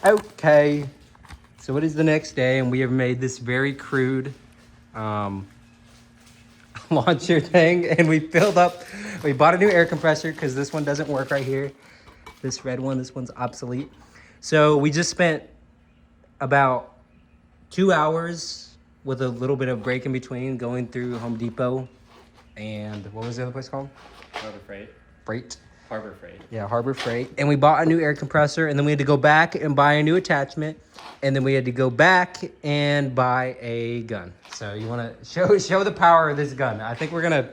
Okay, so it is the next day, and we have made this very crude launcher thing, and we bought a new air compressor because this one doesn't work right here. This red one, this one's obsolete. So we just spent about 2 hours with a little bit of break in between going through Home Depot and what was the other place called? Harbor Freight. Harbor Freight. Yeah, Harbor Freight. And we bought a new air compressor, and then we had to go back and buy a new attachment, and then we had to go back and buy a gun. So you want to show the power of this gun. I think I'm gonna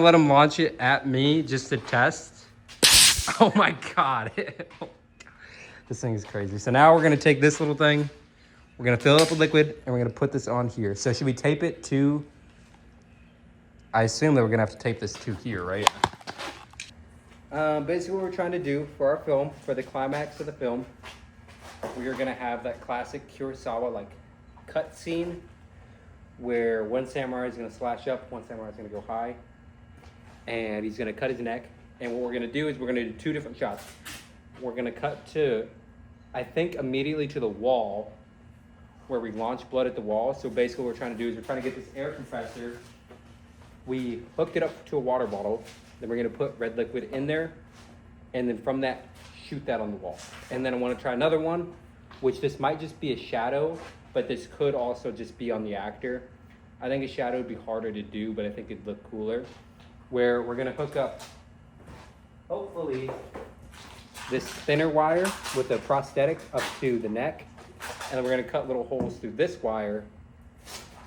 let him launch it at me just to test. Oh my God. This thing is crazy. So now we're gonna take this little thing, we're gonna fill it up with liquid, and we're gonna put this on here. So should we tape it to, I assume that we're gonna have to tape this to here, right? Basically what we're trying to do for our film, for the climax of the film, we are gonna have that classic Kurosawa like cut scene where one samurai is gonna slash up, one samurai is gonna go high, and he's gonna cut his neck. And what we're gonna do is we're gonna do 2 different shots. We're gonna cut to, I think, immediately to the wall where we launch blood at the wall. So basically what we're trying to do is we're trying to get this air compressor. We hooked it up to a water bottle. Then we're gonna put red liquid in there, and then from that, shoot that on the wall. And then I wanna try another one, which this might just be a shadow, but this could also just be on the actor. I think a shadow would be harder to do, but I think it'd look cooler. Where we're gonna hook up, hopefully, this thinner wire with a prosthetic up to the neck, and then we're gonna cut little holes through this wire,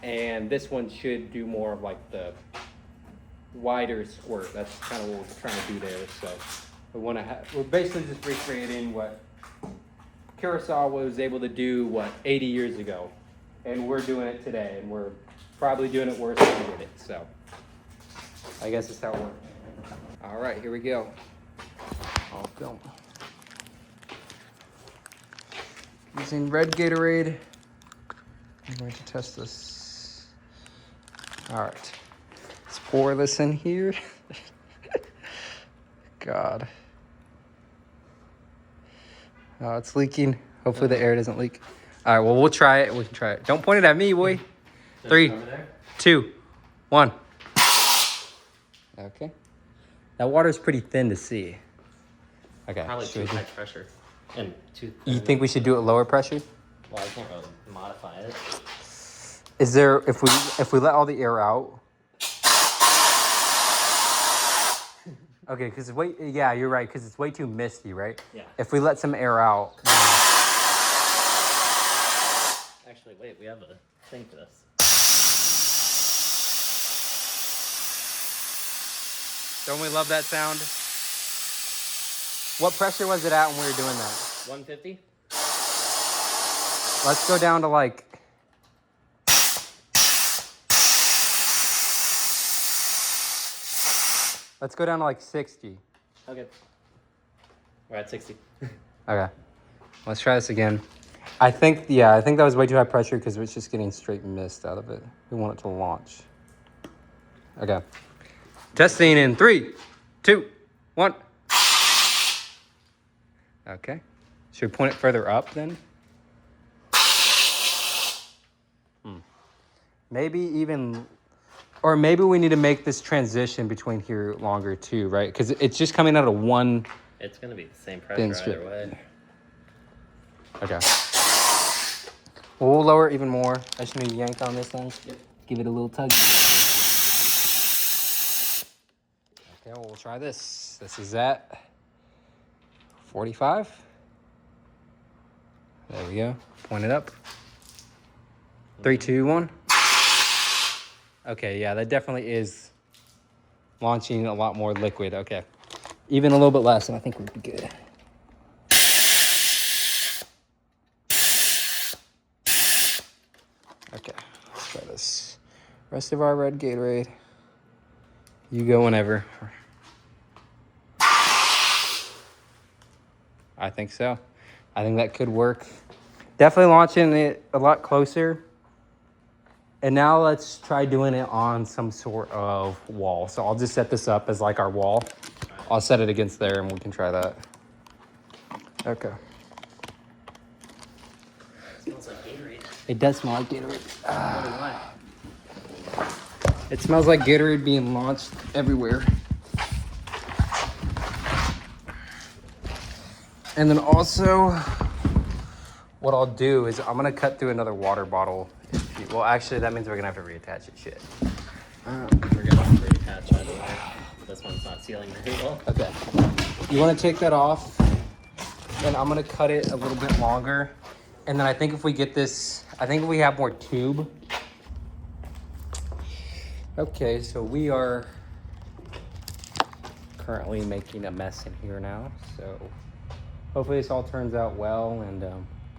and this one should do more of like the wider squirt. That's kind of what we're trying to do there. So we're basically just recreating what Kurosawa was able to do 80 years ago, and we're doing it today, and we're probably doing it worse than we did it. So I guess that's how it works. All right, here we go. I'll film. Using red Gatorade, I'm going to test this. All right. Let's pour this in here. God. Oh, it's leaking. Hopefully the air doesn't leak. All right, well, we'll try it. We can try it. Don't point it at me, boy. 3, 2, 1. Okay. That water's pretty thin to see. Okay. Probably too high pressure. And too thin. You think we should do it lower pressure? Well, I can't really modify it. Is there, if we let all the air out? Okay, because yeah, you're right, because it's way too misty, right? Yeah. If we let some air out. Actually, wait, we have a thing for this. Don't we love that sound? What pressure was it at when we were doing that? 150? Let's go down to like... Let's go down to like 60. Okay. We're at 60. Okay. Let's try this again. I think that was way too high pressure because it's just getting straight mist out of it. We want it to launch. Okay. Testing in 3, 2, 1. Okay. Should we point it further up then? Maybe even, or maybe we need to make this transition between here longer too, right? Because it's just coming out of one. It's going to be the same pressure either way. Okay. Well, we'll lower it even more. I just need to yank on this thing. Yep. Give it a little tug. Okay, well, we'll try this. This is at 45. There we go. Point it up. 3, 2, 1. Okay, yeah, that definitely is launching a lot more liquid. Okay. Even a little bit less, and I think we'd be good. Okay, let's try this. Rest of our red Gatorade. You go whenever. I think so. I think that could work. Definitely launching it a lot closer. And now let's try doing it on some sort of wall. So I'll just set this up as like our wall. I'll set it against there and we can try that. Okay. smells like Gatorade. It does smell like Gatorade. I wonder why. It smells like Gatorade being launched everywhere. And then also, what I'll do is I'm gonna cut through another water bottle. Well, actually, that means we're gonna have to reattach it. Shit. We're gonna reattach, by the way. This one's not sealing very well. Okay. You wanna take that off? And I'm gonna cut it a little bit longer. And then I think if we get this, I think if we have more tube. Okay, so we are currently making a mess in here now. So hopefully this all turns out well. And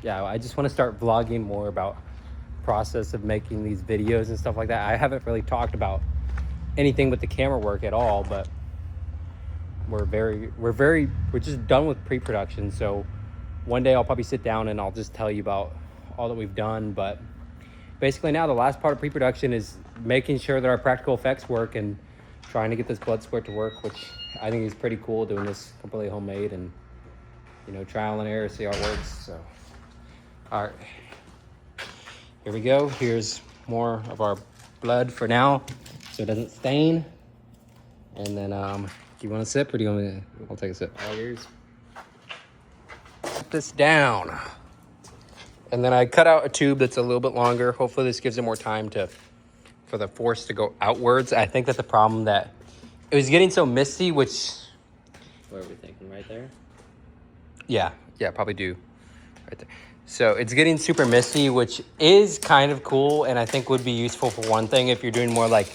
yeah, I just want to start vlogging more about process of making these videos and stuff like that. I haven't really talked about anything with the camera work at all, but we're just done with pre-production. So one day I'll probably sit down and I'll just tell you about all that we've done. But basically now the last part of pre-production is making sure that our practical effects work and trying to get this blood squirt to work, which I think is pretty cool, doing this completely homemade and, you know, trial and error, see how it works. So, all right, here we go. Here's more of our blood for now, so it doesn't stain. And then, do you want a sip or do you want me to? I'll take a sip. All yours. Put this down. And then I cut out a tube that's a little bit longer. Hopefully this gives it more time for the force to go outwards. I think that the problem that it was getting so misty, which... What are we thinking, right there? Yeah, probably do. Right there. So it's getting super misty, which is kind of cool and I think would be useful for one thing if you're doing more like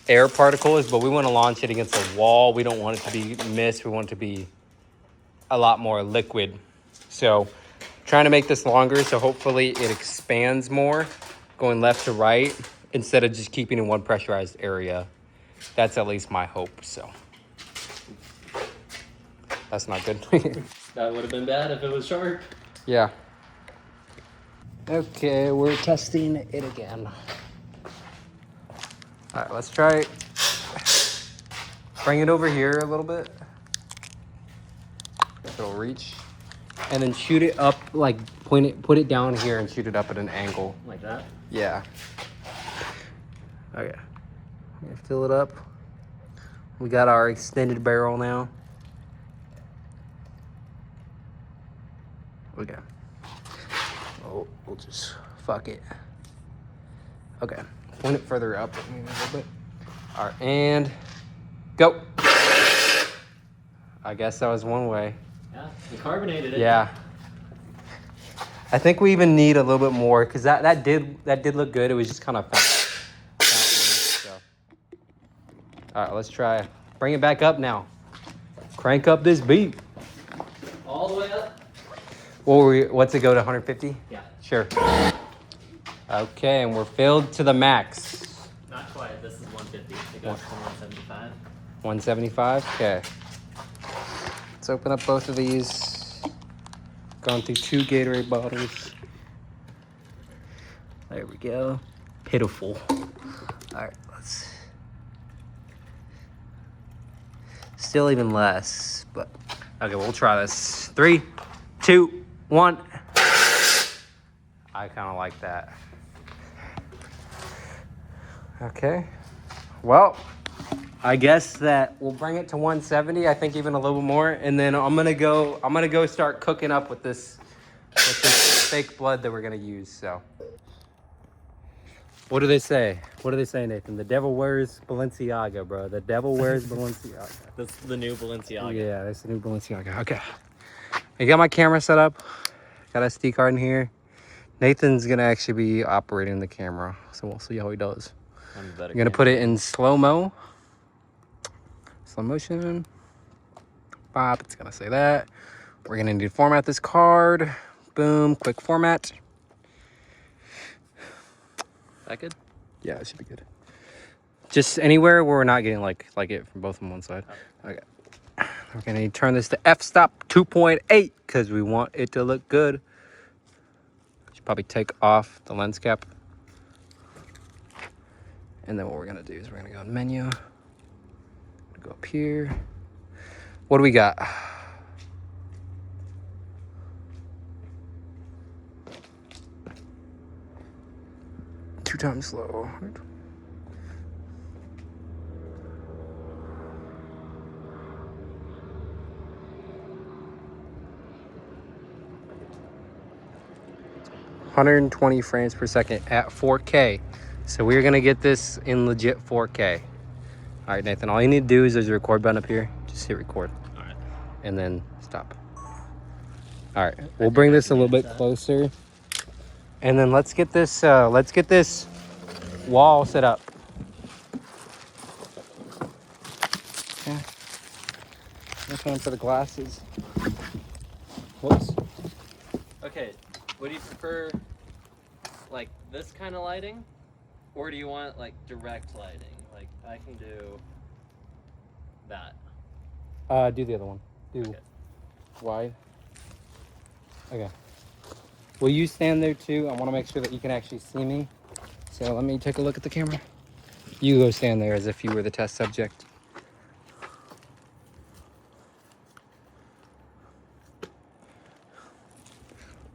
air particles, but we want to launch it against a wall. We don't want it to be mist. We want it to be a lot more liquid. So trying to make this longer so hopefully it expands more going left to right instead of just keeping in one pressurized area. That's at least my hope. So that's not good. That would have been bad if it was sharp. Yeah. Okay, we're testing it again. All right, let's try it. Bring it over here a little bit. If it'll reach. And then shoot it up, like put it down here and shoot it up at an angle. Like that? Yeah. Okay. Fill it up. We got our extended barrel now. Okay. Oh, we'll just fuck it. Okay. Point it further up maybe a little bit. All right, and go. I guess that was one way. Yeah, you carbonated it. Yeah. I think we even need a little bit more because that did look good. It was just kind of so. All right, let's try. Bring it back up now. Crank up this beat. All the way up? What's it go to 150? Yeah. Sure. Okay, and we're filled to the max. Not quite. This is 150. It goes to 175. 175? Okay. Let's open up both of these. Gone through 2 Gatorade bottles. There we go. Pitiful. All right, let's... Still even less, but... Okay, we'll try this. 3, 2, 1. I kind of like that. Okay. Well, I guess that we'll bring it to 170. I think even a little more, and then I'm gonna go start cooking up with this fake blood that we're gonna use. So, what do they say? What do they say, Nathan? The devil wears Balenciaga, bro. The devil wears Balenciaga. That's the new Balenciaga. Yeah, that's the new Balenciaga. Okay. I got my camera set up. Got a SD card in here. Nathan's gonna actually be operating the camera, so we'll see how he does. I'm gonna put it in slow-mo. Slow motion. Bop, it's gonna say that. We're gonna need to format this card. Boom, quick format. That good? Yeah, it should be good. Just anywhere where we're not getting like it from both on one side. Okay. We're gonna need to turn this to f-stop 2.8 because we want it to look good. Should probably take off the lens cap. And then what we're gonna do is we're gonna go in menu. Go up here. What do we got? 2 times slow. $120 frames per second at 4K. So we're gonna get this in legit 4K. All right, Nathan, all you need to do is there's a record button up here. Just hit record. All right. And then stop. All right, we'll bring this a little bit closer. And then let's get this wall set up. Yeah. No time for the glasses. Whoops. Okay, would you prefer like this kind of lighting, or do you want like direct lighting? Like I can do that. Do the other one. Do Okay. wide. Okay. Will you stand there too? I want to make sure that you can actually see me. So let me take a look at the camera. You go stand there as if you were the test subject.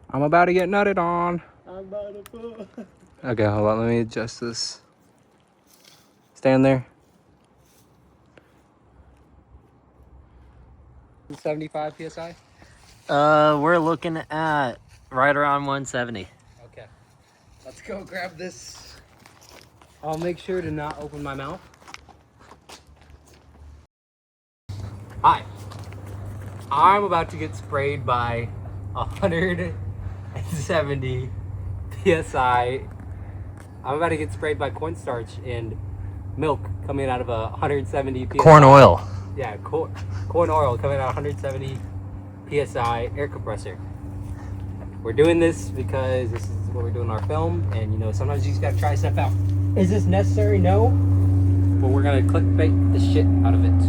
I'm about to get nutted on. I'm about to put... Okay, hold on. Let me adjust this. Stand there. 75 PSI? We're looking at right around 170. Okay. Let's go grab this. I'll make sure to not open my mouth. Hi. I'm about to get sprayed by 170 PSI. I'm about to get sprayed by cornstarch and milk coming out of a 170 PSI. Corn oil. Yeah, corn oil coming out of 170 PSI air compressor. We're doing this because this is what we're doing in our film, and you know, sometimes you just gotta try stuff out. Is this necessary? No. But we're gonna clickbait the shit out of it.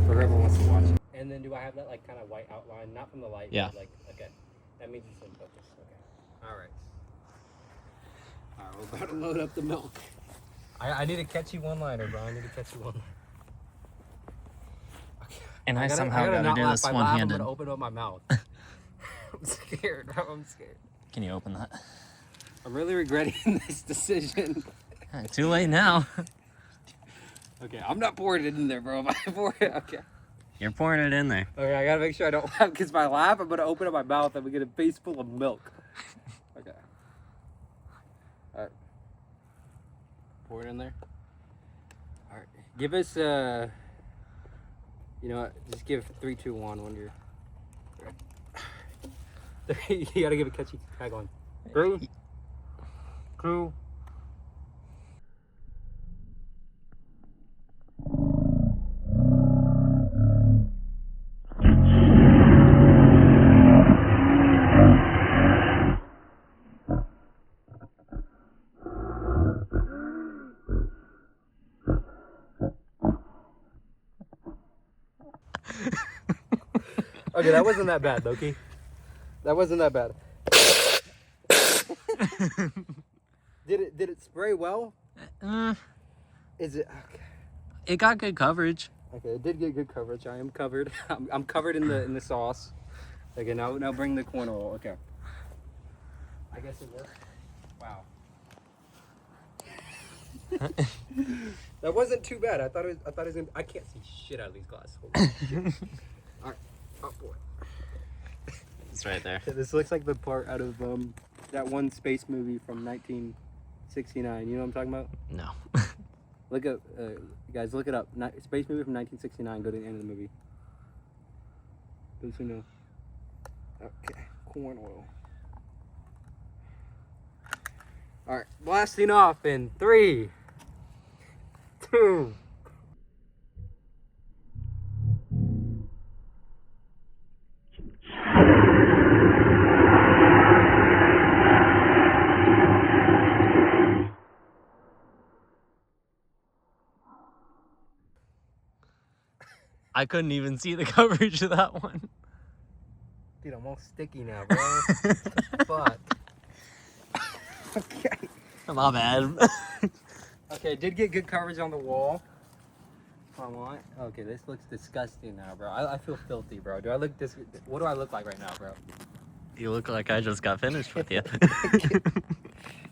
For whoever wants to watch it. And then do I have that like kind of white outline? Not from the light, Yeah. but like, okay. That means it's in focus. Okay. Alright. Alright, we're about to load up the milk. I need a catchy one-liner, bro. I need a catchy one-liner. Okay. And I somehow gotta gotta do laugh. this If I laugh, one-handed. I'm gonna open up my mouth. I'm scared, bro. I'm scared. Can you open that? I'm really regretting this decision. Too late now. Okay, I'm not pouring it in there, bro. If I pour it, okay. You're pouring it in there. Okay, I gotta make sure I don't laugh, because if I laugh, I'm gonna open up my mouth and we get a face full of milk. Okay. Alright. Pour it in there. Alright. Give us, you know what? Just give 3, 2, 1 when you're... You gotta give a catchy tag on. Crew. Crew. Okay, that wasn't that bad, Loki. That wasn't that bad. Did it spray well? Is it okay? It got good coverage. Okay, it did get good coverage. I am covered. I'm covered in the sauce. Okay, now bring the corn oil. Okay. I guess it worked. Wow. That wasn't too bad. I thought it was gonna. I can't see shit out of these glasses. Holy shit. All right. Oh boy. It's right there. This looks like the part out of that one space movie from 1969. You know what I'm talking about? No. Look up, guys. Look it up. Space movie from 1969. Go to the end of the movie. Those who know. Okay. Corn oil. All right. Blasting off in 3, 2. I couldn't even see the coverage of that one. Dude, I'm all sticky now, bro. Fuck. Okay. My bad. Okay, did get good coverage on the wall. I want. Okay, this looks disgusting now, bro. I feel filthy, bro. Do I look what do I look like right now, bro? You look like I just got finished with you.